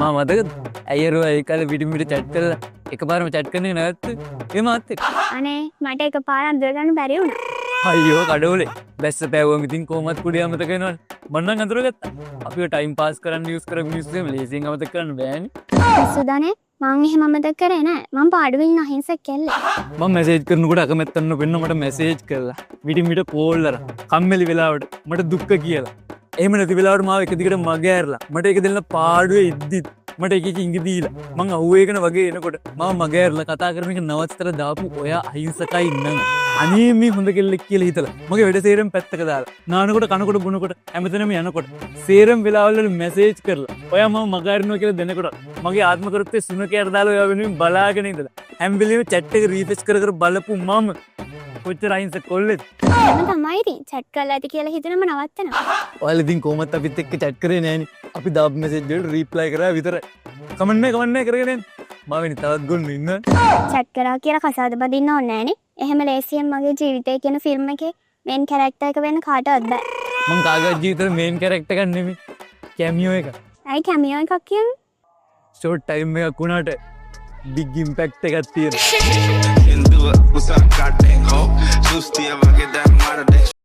මා මතකද ඇයරුව ඒකාල විටිමිට චැට් කරලා එකපාරම චැට් කරන්නේ නැවත්තු ඒ මාත් එක්ක. අනේ මට එකපාර අඳුරගන්න බැරි වුණා. අයියෝ කඩවලේ බැස්ස පැවුවම ඉතින් කොහොමත් කුඩිය අමතක වෙනවනේ. මම නම් අඳුරගත්තා. අපිව ටයිම් පාස් කරන්න යූස් කරපු මිනිස්සු එහෙම ලේසියෙන් අමතක කරන්න බෑනේ. සුදානේ මං එහෙම අමතක කරේ නෑ. මං පාඩුවේ ඉන්න අහිංසක කෙල්ල. මම මැසේජ් කරනකොට අකමැත්තන්න වෙන්න මට මැසේජ් කරලා විටිමිට කෝල් කරා. කම්මැලි වෙලාවට මට දුක්ඛ කියලා. එහෙම නැති වෙලාවට මාව එක දිගට මග ඇරලා මට ඒක දෙන්න පාඩුවේ ඉද්දිත් මට එක එක ඉඟි දීලා මං අහුවේගෙන වගේ එනකොට මාව මග ඇරලා කතා කරන එක නවත්තලා දාපු ඔයා අහිංසකයි ඉන්නම්. අනේ මේ හොඳ කෙල්ලෙක් කියලා හිතලා මගේ වැඩ සේරම පැත්තක දාලා නානකොට කනකොට බොනකොට හැමතැනම යනකොට සේරම වෙලාවල් වල මැසේජ් කරලා ඔයා මම මග ඇරනවා කියලා දෙනකොට මගේ ආත්ම කරුත්තේ සුනකයට දාලා ඔයා වෙනුවෙන් බලාගෙන ඉඳලා හැම වෙලෙම chat එක රීෆ්‍රෙෂ් කර කර බලපු මම කොච්චර අහිංසක කොල්ලෙක්ද. එහෙම තමයි ඉතින් chat කරලා ඇති කියලා හිතනම නවත්තනවා. ඔයාලා ඉතින් කොහොමත් අපිත් එක්ක chat කරේ නෑනේ. අපි දාපු මැසේජ් වලට රිප්ලයි කරා විතරයි. කමෙන්ට් නෑ කරගෙන යන්න. මම වෙනි තවත් ගොන්නු ඉන්න. chat කරා කියලා කසාද බදින්න ඕනේ නෑනේ. එහෙම ලේසියෙන් මගේ ජීවිතය කියන ෆිල්ම් එකේ මේන් කැරක්ටර් එක වෙන්න කාටවත් බෑ. මං කාගේ ජීවිතේ මේන් කැරක්ටර් එකක් නෙමෙයි. කැමියෝ එක. ඇයි කැමියෝ එකක් කියන්නේ? ෂෝට් ටයිම් එකක් වුණාට big impact එකක් තියෙනවා. Hindu, what's up, goddamn ho? Juice, the other get that model.